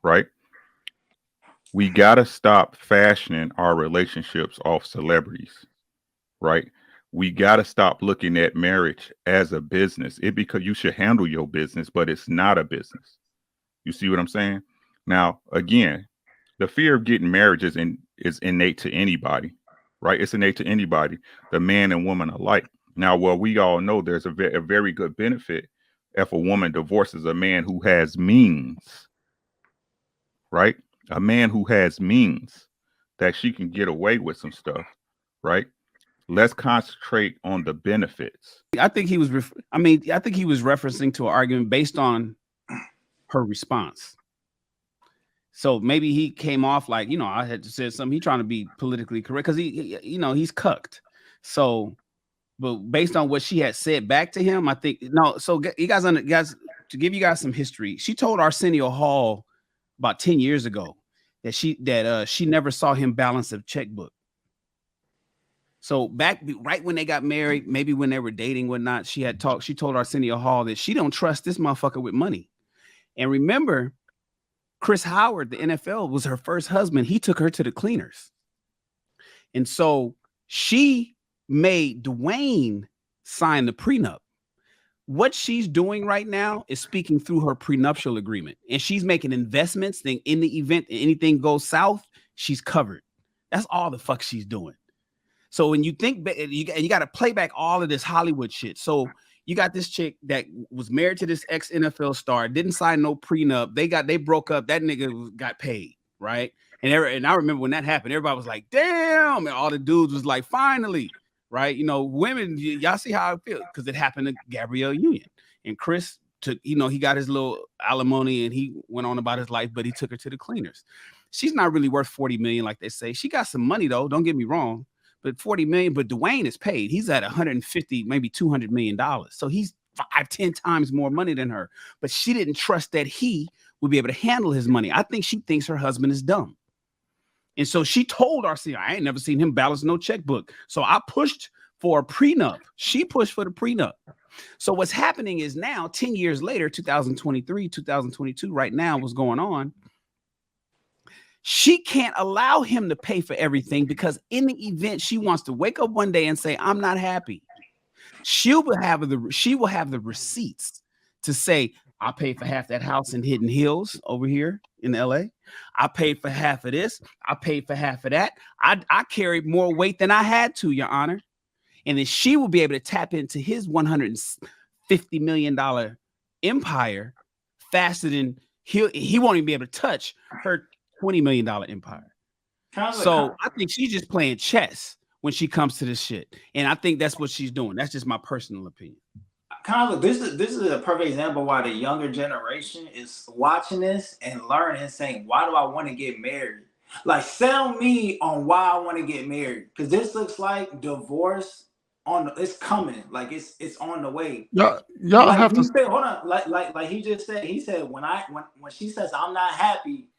right? We got to stop fashioning our relationships off celebrities, right? We got to stop looking at marriage as a business. It because you should handle your business, but it's not a business. You see what I'm saying? Now, again, the fear of getting married is innate to anybody, right? It's innate to anybody, the man and woman alike. Now, well, we all know there's a very good benefit if a woman divorces a man who has means, right? A man who has means that she can get away with some stuff, right? Let's concentrate on the benefits. I think he was. I think he was referencing to an argument based on her response. So maybe he came off like, I had to say something. He trying to be politically correct because he's cucked. So, but based on what she had said back to him, I think no. So you guys, to give you guys some history, she told Arsenio Hall about 10 years ago that she never saw him balance a checkbook. So back right when they got married, maybe when they were dating, whatnot, she told Arsenio Hall that she don't trust this motherfucker with money. And remember, Chris Howard, the NFL, was her first husband. He took her to the cleaners. And so she made Dwayne sign the prenup. What she's doing right now is speaking through her prenuptial agreement. And she's making investments. Then in the event anything goes south, she's covered. That's all the fuck she's doing. So when you think, you got to play back all of this Hollywood shit. So you got this chick that was married to this ex-NFL star, didn't sign no prenup. They broke up. That nigga got paid, right? And I remember when that happened, everybody was like, damn. And all the dudes was like, finally, right? Women, y'all see how I feel? Because it happened to Gabrielle Union. And Chris took, he got his little alimony and he went on about his life, but he took her to the cleaners. She's not really worth 40 million like they say. She got some money though, don't get me wrong. But 40 million, but Dwayne is paid. He's at 150, maybe $200 million. So he's 5-10 times more money than her. But she didn't trust that he would be able to handle his money. I think she thinks her husband is dumb. And so she told Arsenio, I ain't never seen him balance no checkbook. So I pushed for a prenup. She pushed for the prenup. So what's happening is now, 10 years later, 2023, 2022, right now, what's going on? She can't allow him to pay for everything because in the event she wants to wake up one day and say, I'm not happy, she will have the receipts to say, I paid for half that house in Hidden Hills over here in LA. I paid for half of this. I paid for half of that. I carried more weight than I had to, Your Honor. And then she will be able to tap into his $150 million empire faster than he won't even be able to touch her $20 million empire. So I think she's just playing chess when she comes to this shit. And I think that's what she's doing. That's just my personal opinion. This is a perfect example why the younger generation is watching this and learning and saying, why do I want to get married? Like, sell me on why I want to get married. Because this looks like divorce it's coming. Like it's on the way. Y'all like have to said, hold on. Like he just said, when she says I'm not happy,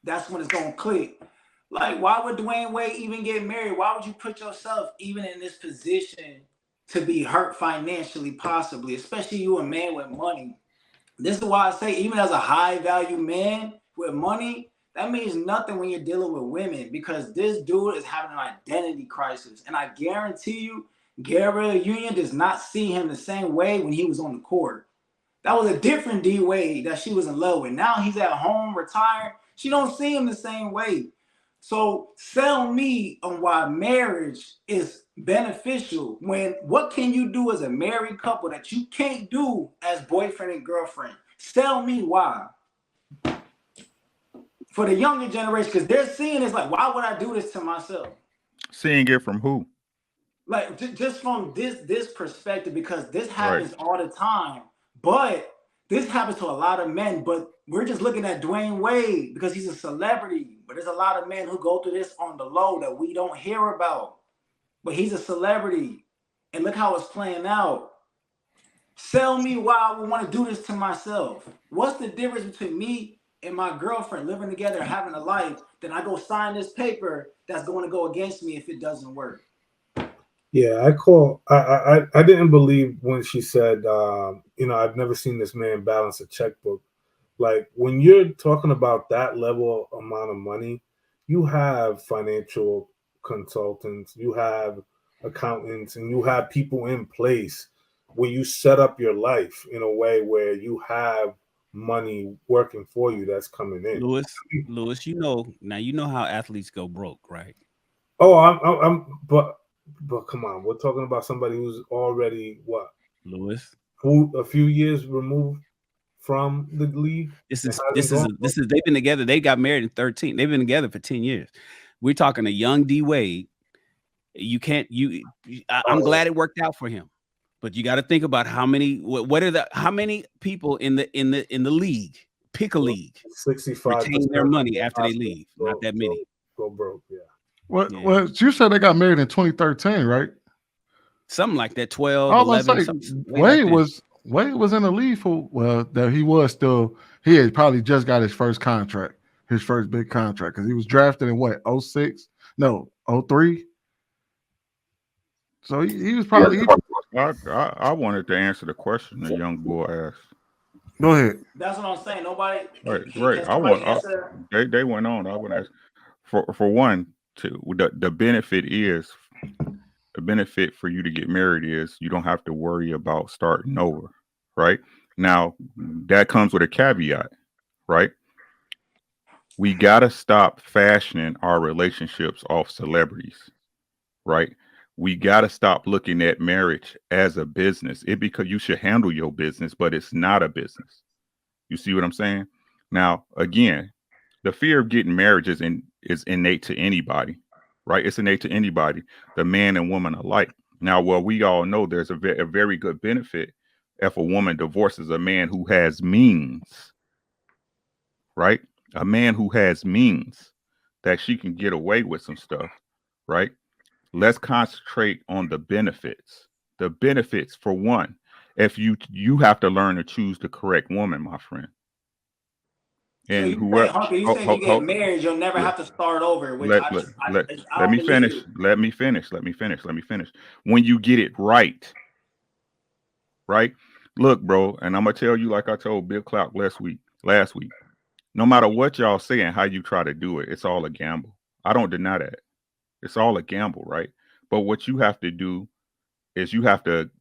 that's when it's gonna click. Like, why would Dwayne Wade even get married? Why would you put yourself even in this position to be hurt financially, possibly, especially you a man with money? This is why I say, even as a high value man with money, that means nothing when you're dealing with women, because this dude is having an identity crisis. And I guarantee you, Gabrielle Union does not see him the same way when he was on the court. That was a different D Wade that she was in love with. Now he's at home, retired. She don't see him the same way. So sell me on why marriage is beneficial. What can you do as a married couple that you can't do as boyfriend and girlfriend? Sell me why. For the younger generation, because they're seeing it's like, why would I do this to myself? Seeing it from who? Like, just from this perspective, because this happens all the time. But this happens to a lot of men. But we're just looking at Dwayne Wade because he's a celebrity. But there's a lot of men who go through this on the low that we don't hear about. But he's a celebrity. And look how it's playing out. Sell me why I would want to do this to myself. What's the difference between me and my girlfriend living together and having a life? Then I go sign this paper that's going to go against me if it doesn't work. Yeah, I didn't believe when she said, I've never seen this man balance a checkbook. Like when you're talking about that level amount of money, you have financial consultants, you have accountants, and you have people in place where you set up your life in a way where you have money working for you that's coming in. Lewis, you know how athletes go broke, right? Oh, but come on, we're talking about somebody who's already what, Lewis, a few years removed from the league. this is they've been together. They got married in 13. They've been together for 10 years. We're talking a young D Wade. I'm glad it worked out for him, but you got to think about how many people in the league, pick a league, 65 retain their money after they leave. Not that many. Go broke, yeah. Well, you said they got married in 2013, right? Something like that, 12, I 11. Say, Wade was in the league for, that he was still, he had probably just got his first contract, his first big contract, because he was drafted in what, 06? No, 03? So he was probably. I wanted to answer the question the young boy asked. Go ahead. That's what I'm saying. Nobody. Right. They went on. I want to ask for one, the benefit for you to get married is you don't have to worry about starting over. Right now, that comes with a caveat. Right. We gotta stop fashioning our relationships off celebrities. Right. We got to stop looking at marriage as a business. Because you should handle your business, but it's not a business. You see what I'm saying? Now, again, the fear of getting married is innate to anybody, right? It's innate to anybody, the man and woman alike. Now, well, we all know there's a very good benefit if a woman divorces a man who has means, right? A man who has means that she can get away with some stuff, right? Let's concentrate on the benefits. The benefits, for one, if you have to learn to choose the correct woman, my friend. And so you say you get married, you'll never have to start over. Which let me finish. Let me finish. When you get it right. Look, bro, and I'm gonna tell you, like I told Bill Clark last week. No matter what y'all say and how you try to do it, it's all a gamble. I don't deny that. It's all a gamble, right? But what you have to do is you have to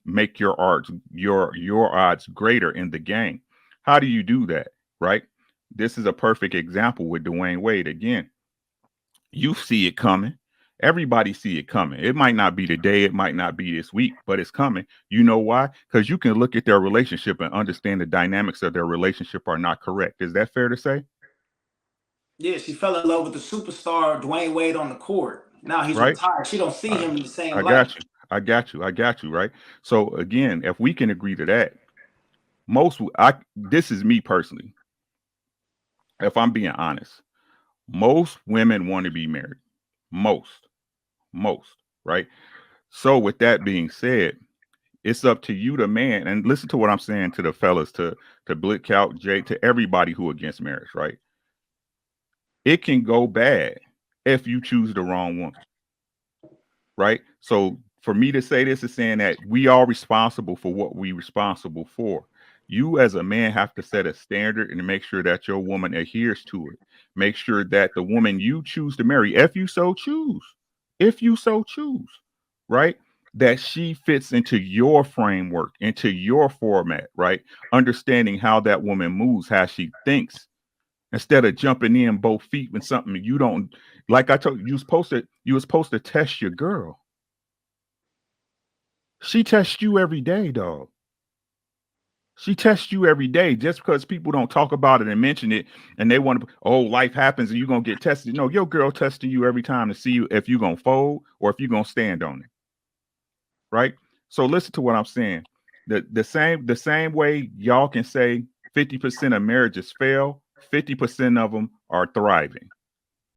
make your odds greater in the game. How do you do that, right? This is a perfect example with Dwayne Wade. Again, you see it coming. Everybody see it coming. It might not be today, it might not be this week, but it's coming. You know why? Because you can look at their relationship and understand the dynamics of their relationship are not correct. Is that fair to say? Yeah, she fell in love with the superstar Dwayne Wade on the court. Now he's retired. She don't see him in the same light. I got you. Right. So again, if we can agree to that, this is me personally. If I'm being honest, most women want to be married. Most, right? So with that being said, it's up to you, the man, and listen to what I'm saying to the fellas, to Blitkout, Jay, to everybody who against marriage, right? It can go bad if you choose the wrong one, right? So for me to say this is saying that we are responsible for what we're responsible for. You as a man have to set a standard and make sure that your woman adheres to it. Make sure that the woman you choose to marry, if you so choose, right, that she fits into your framework, into your format, right? Understanding how that woman moves, how she thinks, instead of jumping in both feet with something you don't like. I told you, you was supposed to test your girl. She tests you every day, dog. She tests you every day. Just because people don't talk about it and mention it and they want to, oh, life happens and you're going to get tested. No, your girl testing you every time to see you if you're going to fold or if you're going to stand on it. Right? So listen to what I'm saying. The same way y'all can say 50% of marriages fail, 50% of them are thriving.